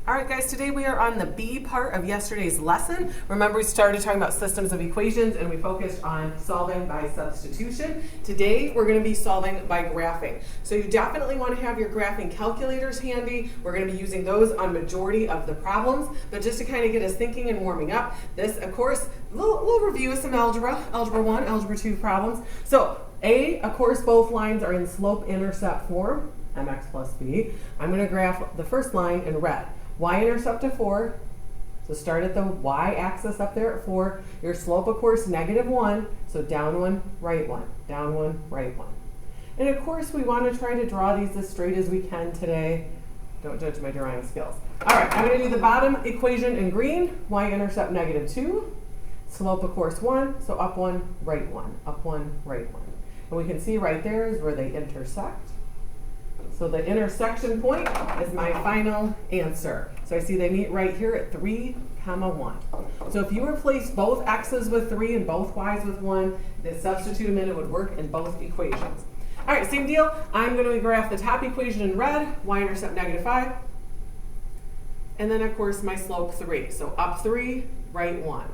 All right, guys, today we are on the B part of yesterday's lesson. Remember, we started talking about systems of equations and we focused on solving by substitution. Today, we're going to be solving by graphing. So you definitely want to have your graphing calculators handy. We're going to be using those on majority of the problems. But just to kind of get us thinking and warming up, this, of course, little review of some algebra, Algebra 1, Algebra 2 problems. So A, of course, both lines are in slope-intercept form, mx plus b. I'm going to graph the first line in red. Y-intercept of 4, so start at the y-axis up there at 4. Your slope, of course, -1, so down 1, right 1, down 1, right 1. And of course, we want to try to draw these as straight as we can today. Don't judge my drawing skills. All right, I'm going to do the bottom equation in green, y-intercept -2. Slope, of course, 1, so up 1, right 1, up 1, right 1. And we can see right there is where they intersect. So the intersection point is my final answer. So I see they meet right here at 3, 1. So if you replace both x's with 3 and both y's with 1, then substitute them in, it would work in both equations. All right, same deal. I'm going to graph the top equation in red, y-intercept -5. And then, of course, my slope 3. So up 3, right 1.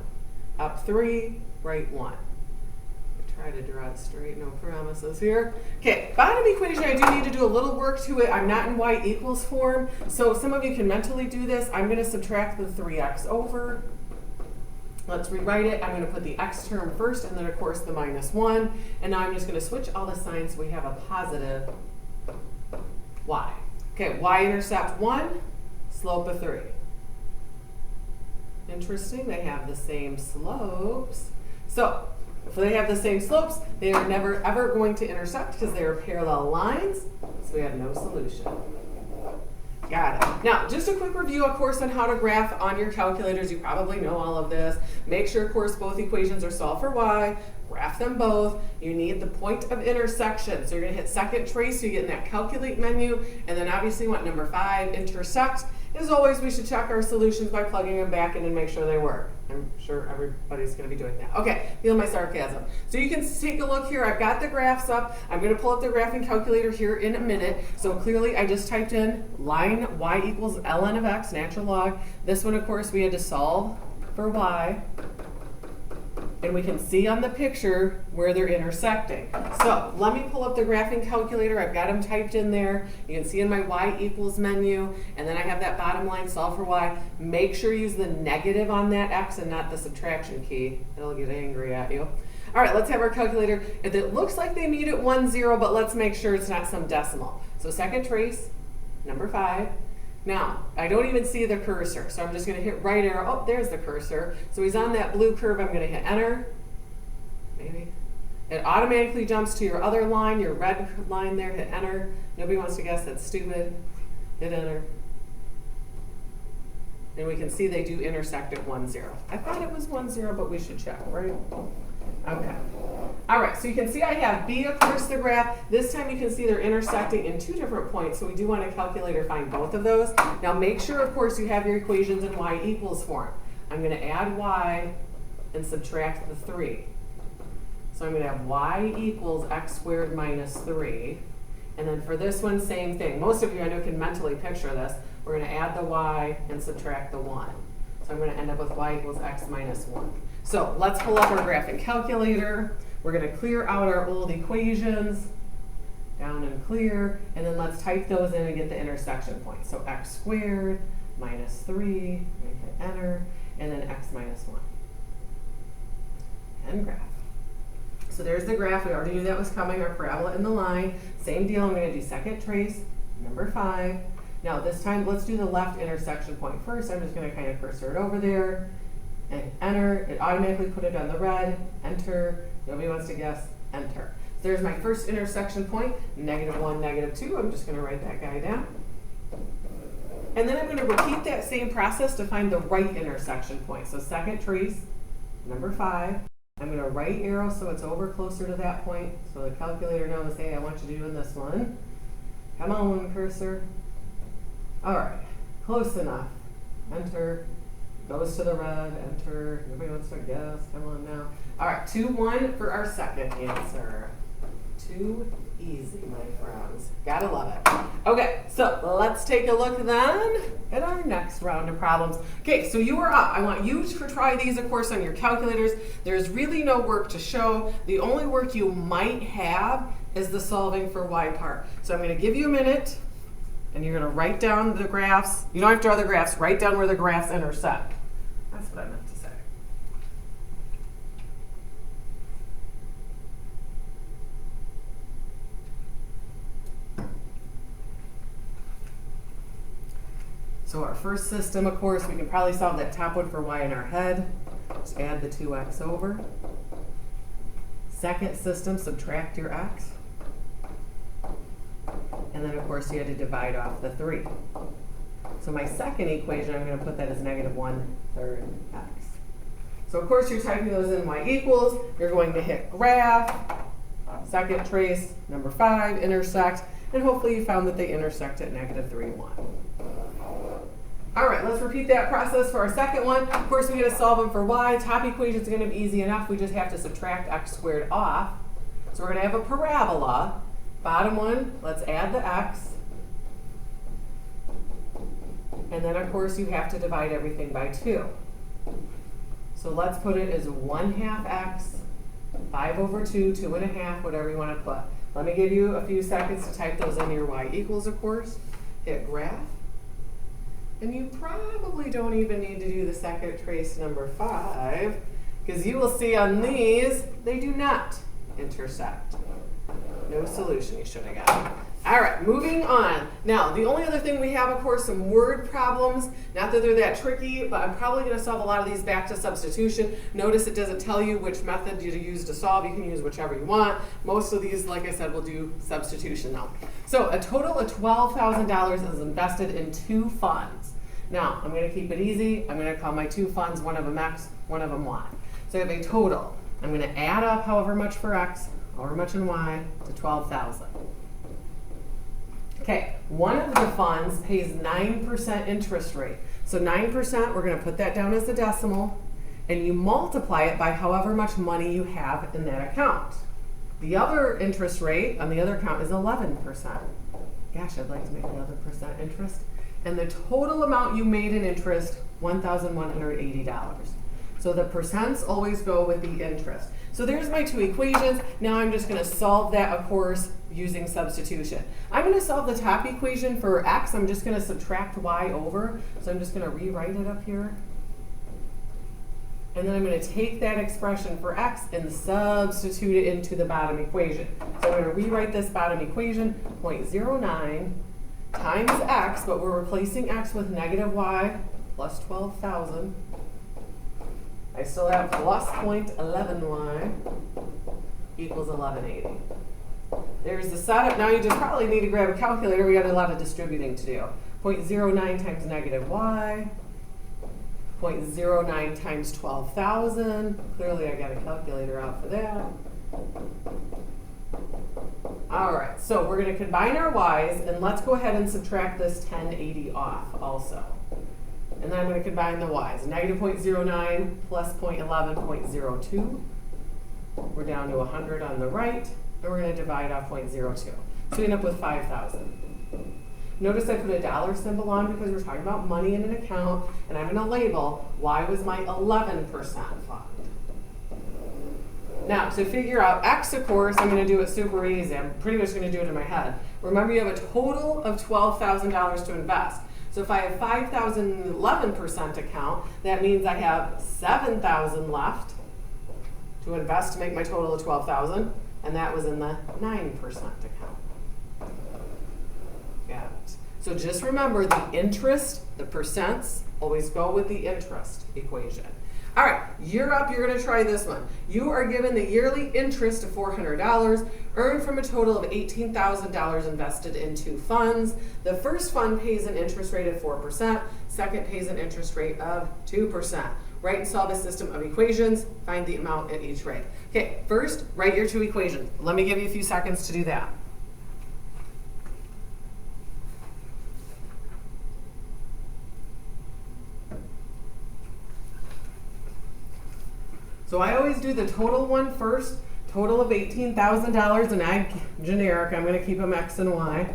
Up 3, right 1. Try to draw it straight, no promises here. Okay, bottom equation, I do need to do a little work to it. I'm not in y equals form, so some of you can mentally do this. I'm going to subtract the 3x over. Let's rewrite it. I'm going to put the x term first, and then, of course, the -1. And now I'm just going to switch all the signs so we have a positive y. Okay, y-intercept 1, slope of 3. Interesting, they have the same slopes. So, if they have the same slopes, they are never ever going to intersect because they are parallel lines, so we have no solution. Got it. Now, just a quick review, of course, on how to graph on your calculators. You probably know all of this. Make sure, of course, both equations are solved for y. Graph them both. You need the point of intersection. So you're going to hit second trace, so you get in that calculate menu, and then obviously you want number 5, intersect. As always, we should check our solutions by plugging them back in and make sure they work. I'm sure everybody's going to be doing that. Okay, feel my sarcasm. So you can take a look here. I've got the graphs up. I'm going to pull up the graphing calculator here in a minute. So clearly, I just typed in line y equals ln of x, natural log. This one, of course, we had to solve for y. And we can see on the picture where they're intersecting. So let me pull up the graphing calculator. I've got them typed in there. You can see in my y equals menu. And then I have that bottom line solve for y. Make sure you use the negative on that x and not the subtraction key. It'll get angry at you. All right, let's have our calculator. It looks like they meet at 1, 0, but let's make sure it's not some decimal. So second trace, number 5. Now, I don't even see the cursor, so I'm just going to hit right arrow. Oh, there's the cursor. So he's on that blue curve. I'm going to hit enter. Maybe. It automatically jumps to your other line, your red line there. Hit enter. Nobody wants to guess. That's stupid. Hit enter. And we can see they do intersect at 1, 0. I thought it was 1, 0, but we should check, right? Okay. All right, so you can see I have B, of course, the graph. This time you can see they're intersecting in 2 different points, so we do want a calculator find both of those. Now make sure, of course, you have your equations in y equals form. I'm going to add y and subtract the 3. So I'm going to have y equals x squared minus 3. And then for this one, same thing. Most of you, I know, can mentally picture this. We're going to add the y and subtract the 1. So I'm going to end up with y equals x minus 1. So let's pull up our graphing calculator. We're going to clear out our old equations, down and clear, and then let's type those in and get the intersection point. So x squared minus 3, hit enter, and then x minus 1. And graph. So there's the graph. We already knew that was coming, our parabola in the line. Same deal, I'm going to do second trace, number 5. Now this time, let's do the left intersection point first. I'm just going to kind of cursor it over there. And enter, it automatically put it on the red, enter, nobody wants to guess, enter. So there's my first intersection point, -1, -2. I'm just going to write that guy down. And then I'm going to repeat that same process to find the right intersection point. So second trace, number 5. I'm going to right arrow so it's over closer to that point. So the calculator knows, hey, I want you to do this one. Come on, cursor. All right, close enough. Enter. Goes to the red, enter. Nobody wants to guess. Come on now. All right, 2, 1 for our second answer. 2, Easy, my friends. Gotta love it. Okay, so let's take a look then at our next round of problems. Okay, so you are up. I want you to try these, of course, on your calculators. There's really no work to show. The only work you might have is the solving for y part. So I'm going to give you a minute, and you're going to write down the graphs. You don't have to draw the graphs. Write down where the graphs intersect. That's what I meant to say. So our first system, of course, we can probably solve that top one for y in our head. Just add the 2x over. Second system, subtract your x. And then, of course, you had to divide off the 3. So my second equation, I'm going to put that as negative 1/3 x. So, of course, you're typing those in y equals. You're going to hit graph, second trace, number 5, intersect, and hopefully you found that they intersect at negative 3, 1. All right, let's repeat that process for our second one. Of course, we got to solve them for y. Top equation is going to be easy enough. We just have to subtract x squared off. So we're going to have a parabola. Bottom one, let's add the x. And then, of course, you have to divide everything by 2. So let's put it as 1/2 x, 5 over 2, 2.5, whatever you want to put. Let me give you a few seconds to type those in your y equals, of course. Hit graph. And you probably don't even need to do the second trace number 5, because you will see on these, they do not intersect. No solution you should have got. All right, moving on. Now, the only other thing we have, of course, some word problems. Not that they're that tricky, but I'm probably going to solve a lot of these back to substitution. Notice it doesn't tell you which method you use to solve. You can use whichever you want. Most of these, like I said, will do substitution now. So a total of $12,000 is invested in 2 funds. Now, I'm going to keep it easy. I'm going to call my 2 funds, one of them X, one of them Y. So I have a total. I'm going to add up however much for X, however much in Y, to 12,000. Okay, one of the funds pays 9% interest rate. So 9%, we're going to put that down as a decimal, and you multiply it by however much money you have in that account. The other interest rate on the other account is 11%. Gosh, I'd like to make 11% interest. And the total amount you made in interest, $1,180. So the percents always go with the interest. So there's my 2 equations. Now I'm just going to solve that, of course, using substitution. I'm going to solve the top equation for x. I'm just going to subtract y over. So I'm just going to rewrite it up here. And then I'm going to take that expression for x and substitute it into the bottom equation. So I'm going to rewrite this bottom equation, 0.09 times x, but we're replacing x with negative y plus 12,000. I still have plus 0.11y equals 1180. There's the setup. Now you just probably need to grab a calculator. We got a lot of distributing to do. 0.09 times negative y, 0.09 times 12,000. Clearly I got a calculator out for that. All right, so we're going to combine our y's, and let's go ahead and subtract this 1080 off also. And then I'm going to combine the y's. Negative 0.09 plus 0.11, 0.02. We're down to 100 on the right, and we're going to divide off 0.02. So we end up with 5,000. Notice I put a dollar symbol on because we're talking about money in an account, and I'm going to label y was my 11% fund. Now, to figure out x, of course, I'm going to do it super easy. I'm pretty much going to do it in my head. Remember, you have a total of $12,000 to invest. So if I have 5,000 11% account, that means I have 7,000 left to invest to make my total of 12,000, and that was in the 9% account. Got it. So just remember the interest, the percents, always go with the interest equation. All right, you're up. You're going to try this one. You are given the yearly interest of $400, earned from a total of $18,000 invested in 2 funds. The first fund pays an interest rate of 4%. Second pays an interest rate of 2%. Write and solve a system of equations. Find the amount at each rate. Okay, first, write your 2 equations. Let me give you a few seconds to do that. So I always do the total one first. total of $18,000, and I'm generic, I'm going to keep them X and Y.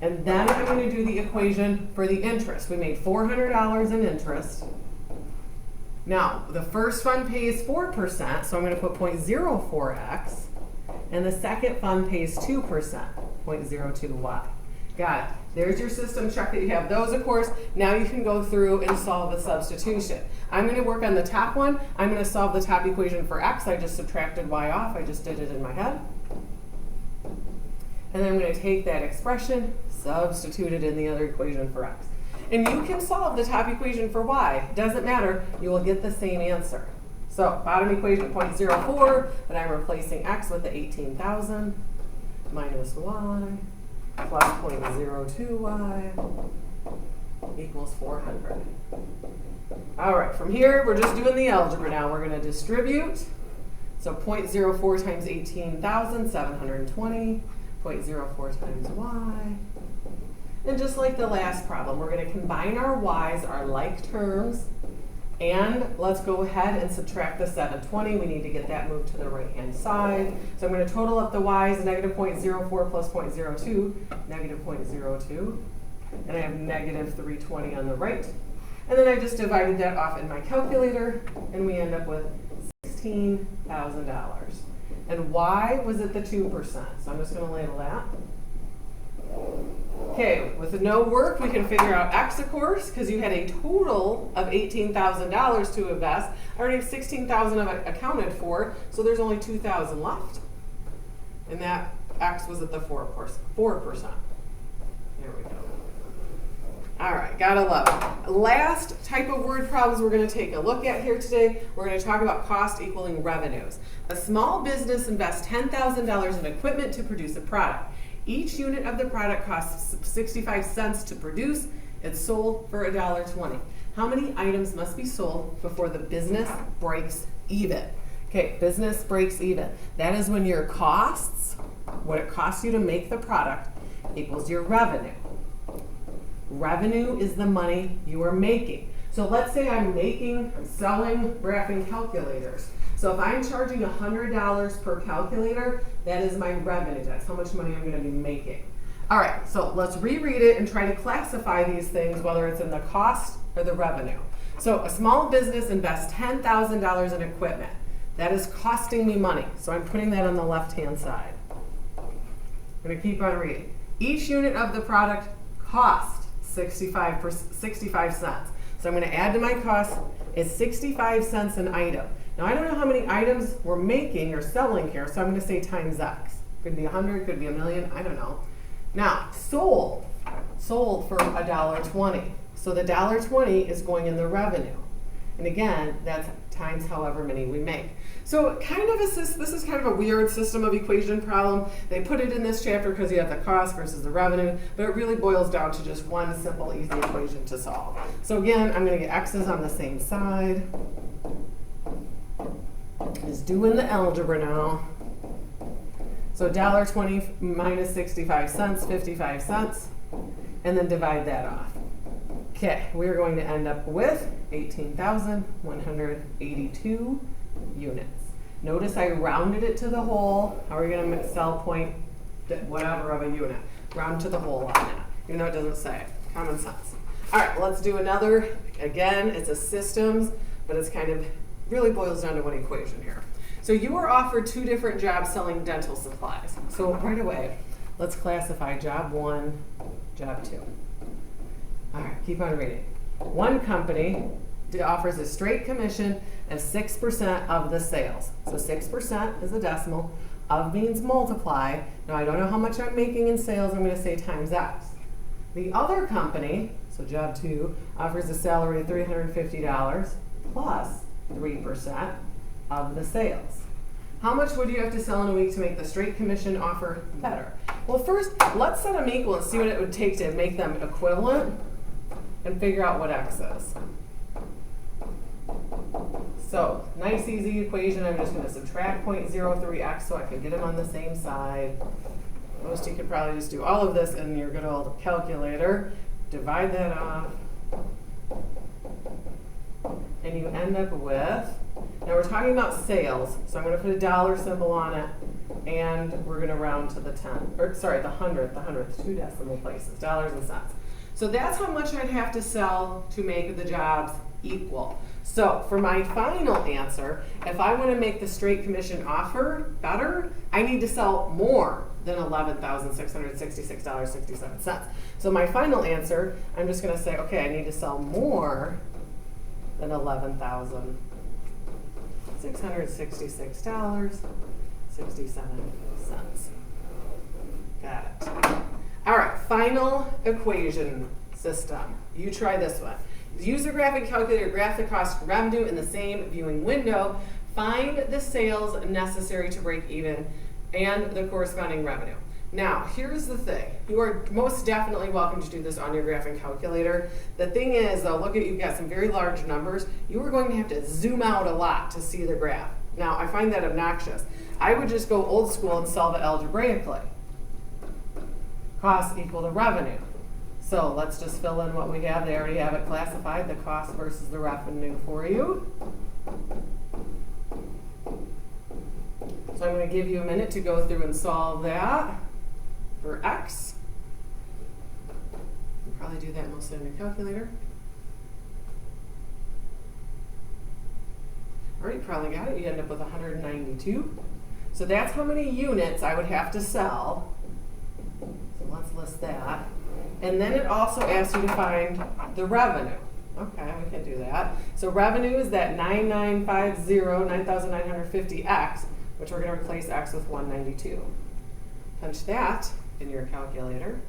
And then I'm going to do the equation for the interest. We made $400 in interest. Now, the first fund pays 4%, so I'm going to put 0.04x, and the second fund pays 2%, 0.02y. Got it. There's your system. Check that you have those, of course. Now you can go through and solve the substitution. I'm going to work on the top one. I'm going to solve the top equation for x. I just subtracted y off. I just did it in my head. And then I'm going to take that expression, substitute it in the other equation for x. And you can solve the top equation for y. Doesn't matter. You will get the same answer. So bottom equation 0.04, but I'm replacing x with the 18,000 minus y plus 0.02y equals 400. All right, from here, we're just doing the algebra now. We're going to distribute. So 0.04 times 18,000, 720. 0.04 times y. And just like the last problem, we're going to combine our y's, our like terms, and let's go ahead and subtract the 720. We need to get that moved to the right-hand side. So I'm going to total up the y's, negative 0.04 plus 0.02, negative 0.02. And I have negative 320 on the right. And then I just divided that off in my calculator, and we end up with $16,000. And y was at the 2%. So I'm just going to label that. Okay, with no work, we can figure out x, of course, because you had a total of $18,000 to invest. I already have $16,000 of it accounted for, so there's only $2,000 left. And that x was at the 4%. There we go. All right, gotta love it. Last type of word problems we're going to take a look at here today. We're going to talk about cost equaling revenues. A small business invests $10,000 in equipment to produce a product. Each unit of the product costs 65 cents to produce. It's sold for $1.20. How many items must be sold before the business breaks even? Okay, business breaks even. That is when your costs, what it costs you to make the product, equals your revenue. Revenue is the money you are making. So let's say I'm selling graphing calculators. So if I'm charging $100 per calculator, that is my revenue. That's how much money I'm going to be making. All right, so let's reread it and try to classify these things, whether it's in the cost or the revenue. So a small business invests $10,000 in equipment. That is costing me money. So I'm putting that on the left-hand side. I'm going to keep on reading. Each unit of the product costs 65 cents. So I'm going to add to my cost is 65 cents an item. Now I don't know how many items we're making or selling here, so I'm going to say times x. Could be 100, could be 1,000,000, I don't know. Now, sold for $1.20. So the $1.20 is going in the revenue. And again, that's times however many we make. So this is kind of a weird system of equation problem. They put it in this chapter because you have the cost versus the revenue, but it really boils down to just one simple, easy equation to solve. So again, I'm going to get x's on the same side. Just doing the algebra now. So $1.20 minus 65 cents, 55 cents, and then divide that off. Okay, we're going to end up with 18,182 units. Notice I rounded it to the whole. How are we going to sell point whatever of a unit? Round to the whole on that, even though it doesn't say. Common sense. All right, let's do another. Again, it's a systems, but it's kind of really boils down to one equation here. So you were offered 2 different jobs selling dental supplies. So right away, let's classify job 1, job 2. All right, keep on reading. One company offers a straight commission of 6% of the sales. So 6% is a decimal. Of means multiply. Now I don't know how much I'm making in sales. I'm going to say times x. The other company, so job 2, offers a salary of $350 plus 3% of the sales. How much would you have to sell in a week to make the straight commission offer better? Well, first, let's set them equal and see what it would take to make them equivalent and figure out what x is. So, nice easy equation. I'm just going to subtract 0.03x so I can get them on the same side. Most you could probably just do all of this in your good old calculator. Divide that off. and you end up with, now we're talking about sales, so I'm going to put a dollar symbol on it, and we're going to round to the 100th, 2 decimal places, dollars and cents. So that's how much I'd have to sell to make the jobs equal. So for my final answer, if I want to make the straight commission offer better, I need to sell more than $11,666.67. So my final answer, I'm just going to say, okay, I need to sell more than $11,666.67. Got it. All right, final equation system. You try this one. Use a graphic calculator, graph the cost of revenue in the same viewing window. Find the sales necessary to break even and the corresponding revenue. Now, here's the thing. You are most definitely welcome to do this on your graphing calculator. The thing is, though, look at, you've got some very large numbers. You are going to have to zoom out a lot to see the graph. Now, I find that obnoxious. I would just go old school and solve it algebraically. Cost equal to revenue. So let's just fill in what we have. They already have it classified, the cost versus the revenue for you. So I'm going to give you a minute to go through and solve that for X. You probably do that mostly on your calculator. All right, you probably got it. You end up with 192. So that's how many units I would have to sell. So let's list that. And then it also asks you to find the revenue. Okay, we can do that. So revenue is that 9,950X, which we're going to replace X with 192. Punch that in your calculator.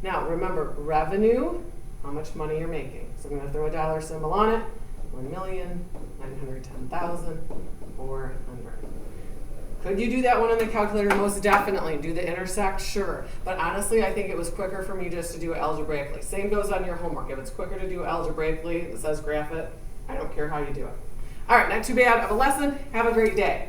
Now remember, revenue, how much money you're making. So I'm going to throw a dollar symbol on it. 1,910,400. Could you do that one on the calculator? Most definitely. Do the intersect? Sure. But honestly, I think it was quicker for me just to do it algebraically. Same goes on your homework. If it's quicker to do it algebraically, it says graph it, I don't care how you do it. All right, not too bad of a lesson. Have a great day.